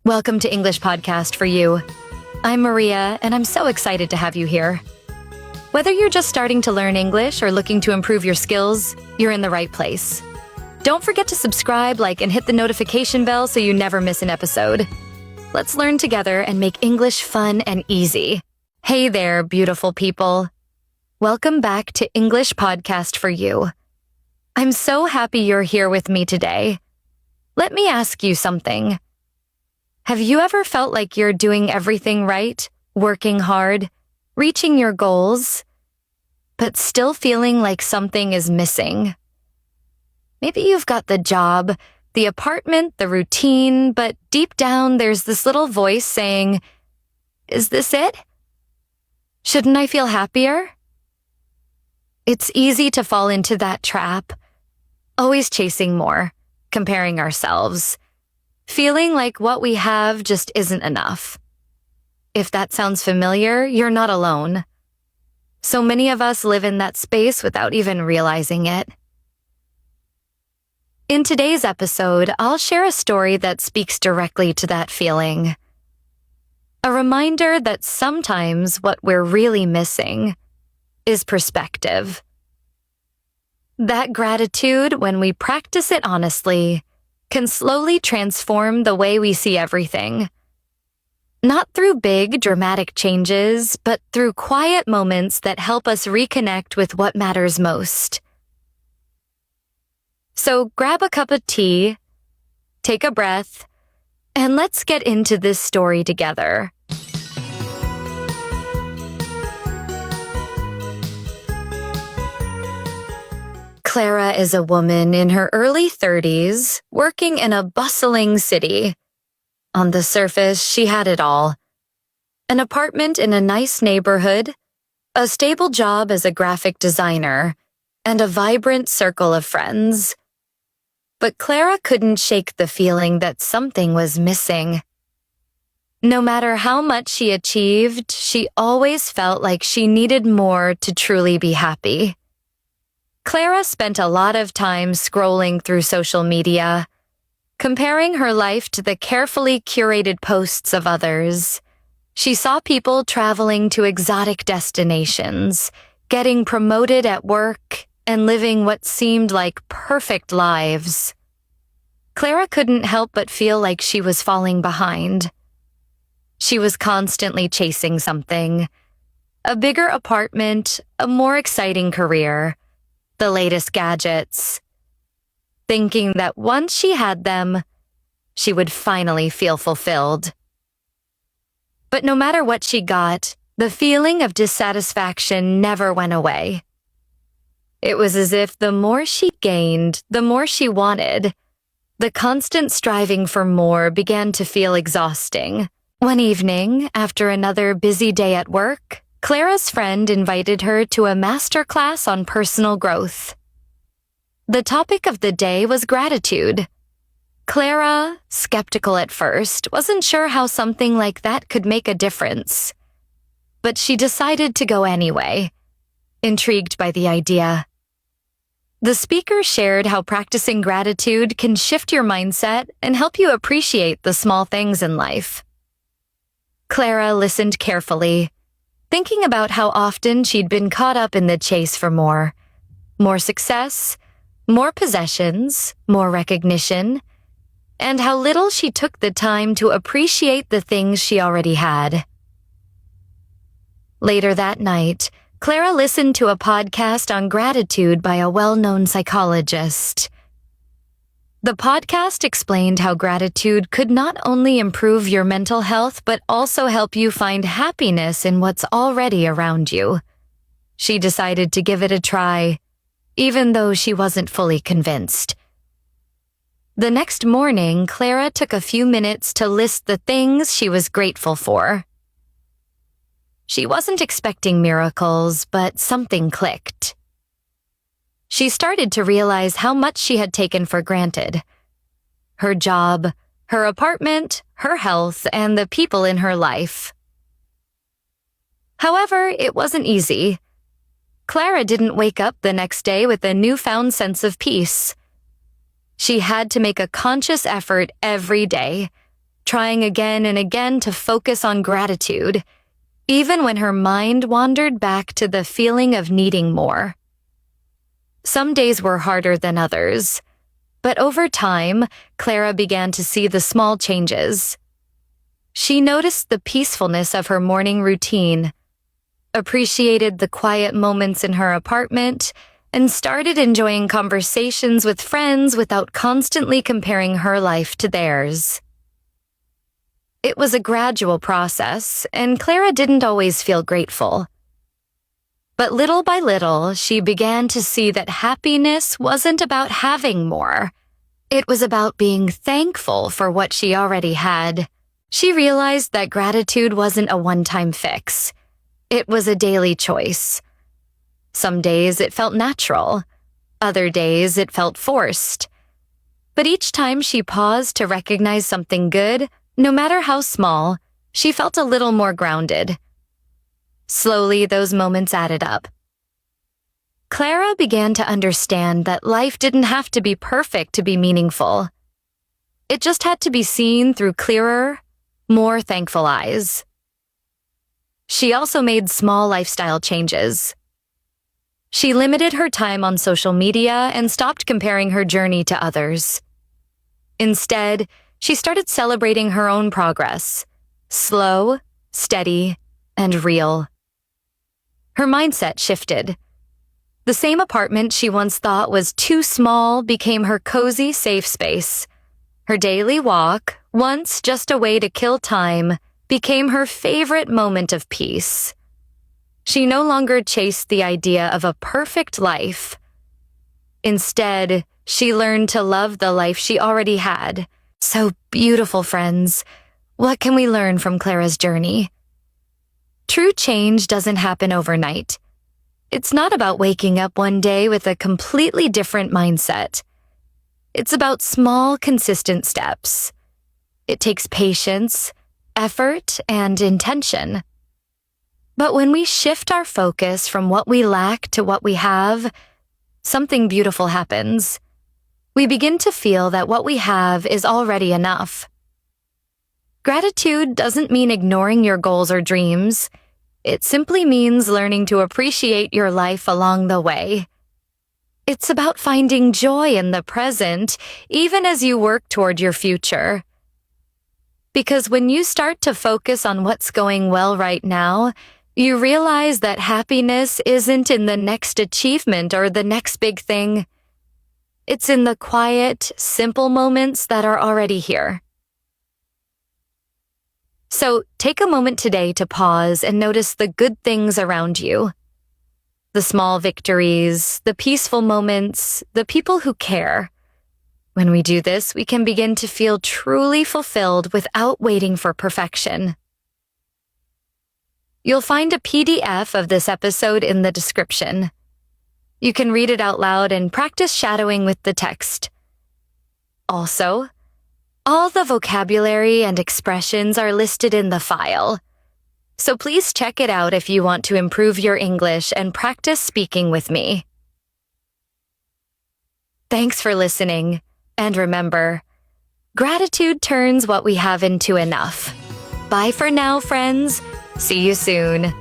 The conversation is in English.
Welcome to English Podcast for You. I'm Maria, and I'm so excited to have you here. Whether you're just starting to learn English or looking to improve your skills, you're in the right place. Don't forget to subscribe, like, and hit the notification bell so you never miss an episode. Let's learn together and make English fun and easy. Hey there, beautiful people. Welcome back to English Podcast for You. I'm so happy you're here with me today. Let me ask you something. Have you ever felt like you're doing everything right, working hard, reaching your goals, but still feeling like something is missing? Maybe you've got the job, the apartment, the routine, but deep down there's this little voice saying, "Is this it? Shouldn't I feel happier?" It's easy to fall into that trap, always chasing more, comparing ourselves, feeling like what we have just isn't enough. If that sounds familiar, you're not alone. So many of us live in that space without even realizing it. In today's episode, I'll share a story that speaks directly to that feeling. A reminder that sometimes what we're really missing is perspective. That gratitude, when we practice it honestly, can slowly transform the way we see everything. Not through big, dramatic changes, but through quiet moments that help us reconnect with what matters most. So grab a cup of tea, take a breath, and let's get into this story together. Clara is a woman in her early 30s, working in a bustling city. On the surface, she had it all. An apartment in a nice neighborhood, a stable job as a graphic designer, and a vibrant circle of friends. But Clara couldn't shake the feeling that something was missing. No matter how much she achieved, she always felt like she needed more to truly be happy. Clara spent a lot of time scrolling through social media, comparing her life to the carefully curated posts of others. She saw people traveling to exotic destinations, getting promoted at work, and living what seemed like perfect lives. Clara couldn't help but feel like she was falling behind. She was constantly chasing something: a bigger apartment, a more exciting career, the latest gadgets, thinking that once she had them, she would finally feel fulfilled. But no matter what she got, the feeling of dissatisfaction never went away. It was as if the more she gained, the more she wanted. The constant striving for more began to feel exhausting. One evening, after another busy day at work, Clara's friend invited her to a master class on personal growth. The topic of the day was gratitude. Clara, skeptical at first, wasn't sure how something like that could make a difference. But she decided to go anyway, intrigued by the idea. The speaker shared how practicing gratitude can shift your mindset and help you appreciate the small things in life. Clara listened carefully, thinking about how often she'd been caught up in the chase for more success, more possessions, more recognition, and how little she took the time to appreciate the things she already had. Later that night, Clara listened to a podcast on gratitude by a well-known psychologist. The podcast explained how gratitude could not only improve your mental health but also help you find happiness in what's already around you. She decided to give it a try, even though she wasn't fully convinced. The next morning, Clara took a few minutes to list the things she was grateful for. She wasn't expecting miracles, but something clicked. She started to realize how much she had taken for granted. Her job, her apartment, her health, and the people in her life. However, it wasn't easy. Clara didn't wake up the next day with a newfound sense of peace. She had to make a conscious effort every day, trying again and again to focus on gratitude, even when her mind wandered back to the feeling of needing more. Some days were harder than others, but over time, Clara began to see the small changes. She noticed the peacefulness of her morning routine, appreciated the quiet moments in her apartment, and started enjoying conversations with friends without constantly comparing her life to theirs. It was a gradual process, and Clara didn't always feel grateful. But little by little, she began to see that happiness wasn't about having more. It was about being thankful for what she already had. She realized that gratitude wasn't a one-time fix. It was a daily choice. Some days it felt natural. Other days it felt forced. But each time she paused to recognize something good, no matter how small, she felt a little more grounded. Slowly, those moments added up. Clara began to understand that life didn't have to be perfect to be meaningful. It just had to be seen through clearer, more thankful eyes. She also made small lifestyle changes. She limited her time on social media and stopped comparing her journey to others. Instead, she started celebrating her own progress, slow, steady, and real. Her mindset shifted. The same apartment she once thought was too small became her cozy, safe space. Her daily walk, once just a way to kill time, became her favorite moment of peace. She no longer chased the idea of a perfect life. Instead, she learned to love the life she already had. So beautiful, friends. What can we learn from Clara's journey? True change doesn't happen overnight. It's not about waking up one day with a completely different mindset. It's about small, consistent steps. It takes patience, effort, and intention. But when we shift our focus from what we lack to what we have, something beautiful happens. We begin to feel that what we have is already enough. Gratitude doesn't mean ignoring your goals or dreams. It simply means learning to appreciate your life along the way. It's about finding joy in the present, even as you work toward your future. Because when you start to focus on what's going well right now, you realize that happiness isn't in the next achievement or the next big thing. It's in the quiet, simple moments that are already here. So take a moment today to pause and notice the good things around you. The small victories, the peaceful moments, the people who care. When we do this, we can begin to feel truly fulfilled without waiting for perfection. You'll find a PDF of this episode in the description. You can read it out loud and practice shadowing with the text. Also, all the vocabulary and expressions are listed in the file. So please check it out if you want to improve your English and practice speaking with me. Thanks for listening, and remember, gratitude turns what we have into enough. Bye for now, friends. See you soon.